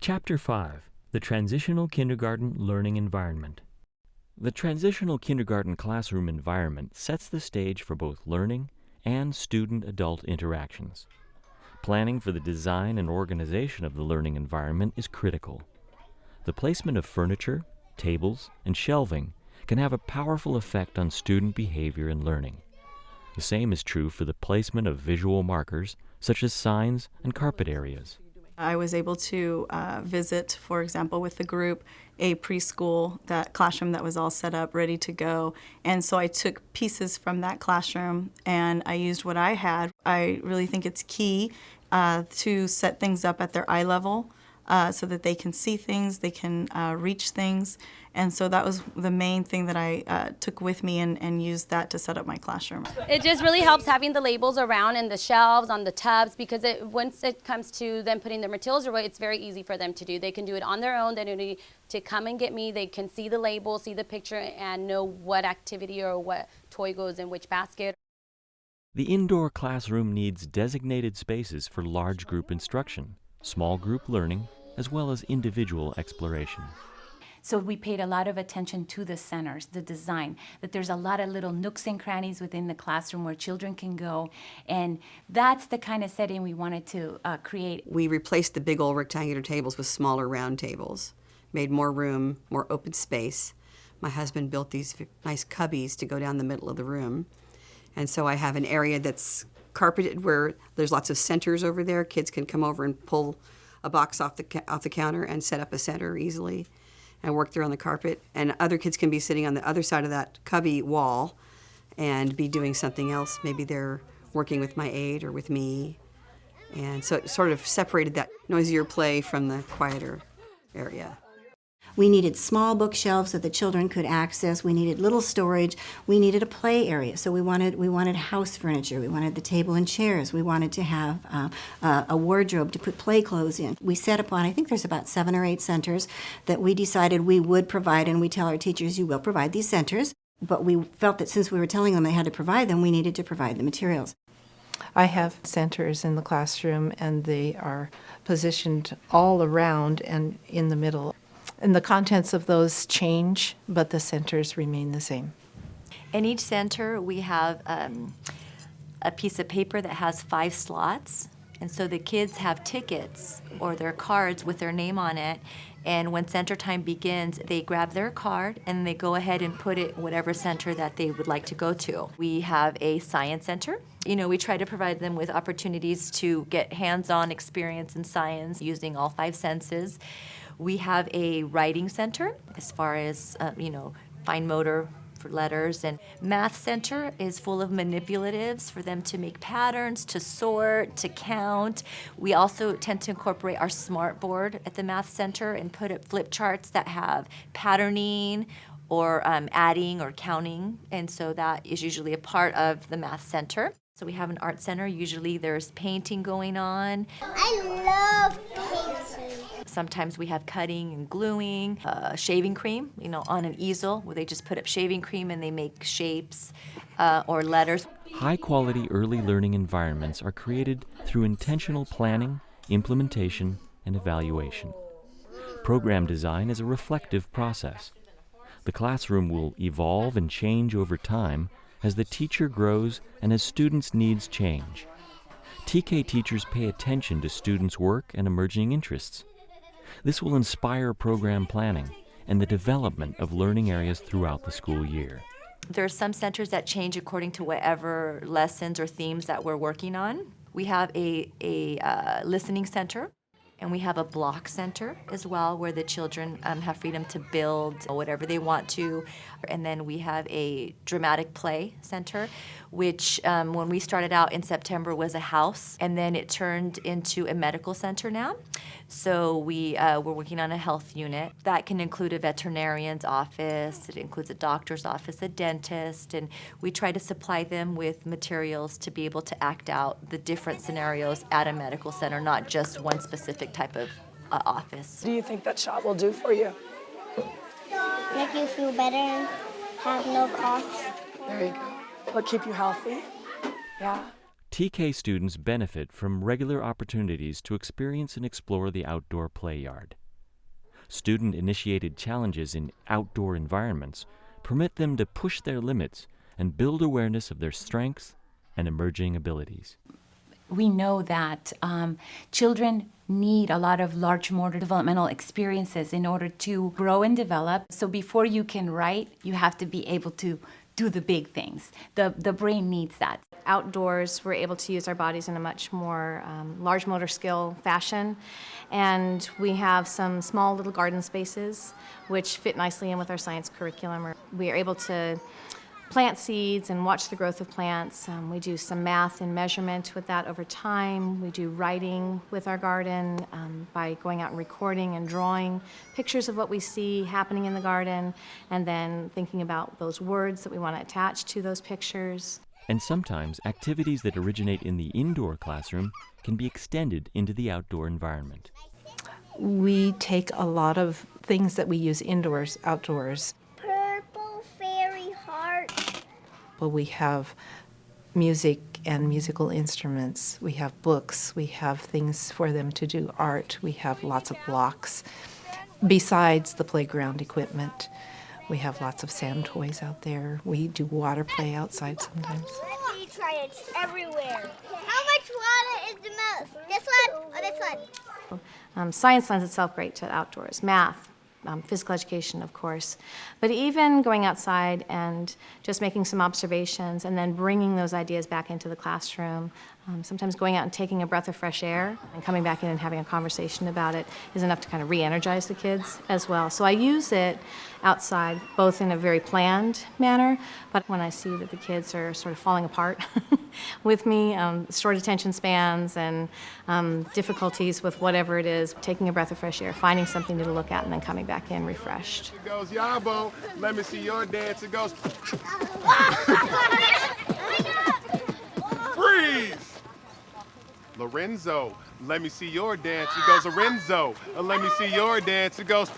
Chapter 5, The Transitional Kindergarten Learning Environment. The transitional kindergarten classroom environment sets the stage for both learning and student-adult interactions. Planning for the design and organization of the learning environment is critical. The placement of furniture, tables, and shelving can have a powerful effect on student behavior and learning. The same is true for the placement of visual markers, such as signs and carpet areas. I was able to visit, for example, with the group, a preschool, that classroom that was all set up, ready to go. And so I took pieces from that classroom and I used what I had. I really think it's key to set things up at their eye level so that they can see things, they can reach things. And so that was the main thing that I took with me and used that to set up my classroom. It just really helps having the labels around and the shelves on the tubs, because once it comes to them putting their materials away, it's very easy for them to do. They can do it on their own. They don't need to come and get me. They can see the label, see the picture, and know what activity or what toy goes in which basket. The indoor classroom needs designated spaces for large group instruction, small group learning, as well as individual exploration. So we paid a lot of attention to the centers, the design, that there's a lot of little nooks and crannies within the classroom where children can go. And that's the kind of setting we wanted to create. We replaced the big old rectangular tables with smaller round tables, made more room, more open space. My husband built these nice cubbies to go down the middle of the room. And so I have an area that's carpeted where there's lots of centers over there. Kids can come over and pull a box off the counter and set up a center easily and work there on the carpet. And other kids can be sitting on the other side of that cubby wall and be doing something else. Maybe they're working with my aide or with me. And so it sort of separated that noisier play from the quieter area. We needed small bookshelves that the children could access. We needed little storage. We needed a play area. So we wanted house furniture. We wanted the table and chairs. We wanted to have a wardrobe to put play clothes in. We set up on, I think there's about 7 or 8 centers that we decided we would provide, and we tell our teachers, you will provide these centers. But we felt that since we were telling them they had to provide them, we needed to provide the materials. I have centers in the classroom, and they are positioned all around and in the middle. And the contents of those change, but the centers remain the same. In each center, we have a piece of paper that has 5 slots. And so the kids have tickets or their cards with their name on it. And when center time begins, they grab their card and they go ahead and put it whatever center that they would like to go to. We have a science center. You know, we try to provide them with opportunities to get hands-on experience in science using all 5 senses. We have a writing center as far as, fine motor for letters. And math center is full of manipulatives for them to make patterns, to sort, to count. We also tend to incorporate our smart board at the math center and put up flip charts that have patterning or adding or counting. And so that is usually a part of the math center. So we have an art center. Usually there's painting going on. I love painting. Sometimes we have cutting and gluing, shaving cream, on an easel where they just put up shaving cream and they make shapes or letters. High-quality early learning environments are created through intentional planning, implementation, and evaluation. Program design is a reflective process. The classroom will evolve and change over time as the teacher grows and as students' needs change. TK teachers pay attention to students' work and emerging interests. This will inspire program planning and the development of learning areas throughout the school year. There are some centers that change according to whatever lessons or themes that we're working on. We have a listening center, and we have a block center as well, where the children have freedom to build whatever they want to. And then we have a dramatic play center, which when we started out in September was a house, and then it turned into a medical center now. So we're working on a health unit. That can include a veterinarian's office, it includes a doctor's office, a dentist, and we try to supply them with materials to be able to act out the different scenarios at a medical center, not just one specific type of office. What do you think that shot will do for you? Make you feel better and have no coughs. There you go. Will it keep you healthy? Yeah. TK students benefit from regular opportunities to experience and explore the outdoor play yard. Student-initiated challenges in outdoor environments permit them to push their limits and build awareness of their strengths and emerging abilities. We know that children need a lot of large motor developmental experiences in order to grow and develop. So before you can write, you have to be able to do the big things. The brain needs that. Outdoors, we're able to use our bodies in a much more large motor skill fashion. And we have some small little garden spaces which fit nicely in with our science curriculum. We are able to plant seeds and watch the growth of plants. We do some math and measurement with that over time. We do writing with our garden by going out and recording and drawing pictures of what we see happening in the garden, and then thinking about those words that we want to attach to those pictures. And sometimes activities that originate in the indoor classroom can be extended into the outdoor environment. We take a lot of things that we use indoors, outdoors. Purple fairy heart. Well, we have music and musical instruments. We have books. We have things for them to do art. We have lots of blocks. Besides the playground equipment, we have lots of sand toys out there. We do water play outside sometimes. You try it everywhere. How much water is the most? This one or this one? Science lends itself great to outdoors. Math, physical education, of course. But even going outside and just making some observations and then bringing those ideas back into the classroom, sometimes going out and taking a breath of fresh air and coming back in and having a conversation about it is enough to kind of re-energize the kids as well. So I use it outside, both in a very planned manner, but when I see that the kids are sort of falling apart with me, short attention spans and difficulties with whatever it is, taking a breath of fresh air, finding something to look at, and then coming back in refreshed. It goes Yabo, let me see your dance. It goes freeze. Lorenzo, let me see your dance. It goes Lorenzo, let me see your dance. It goes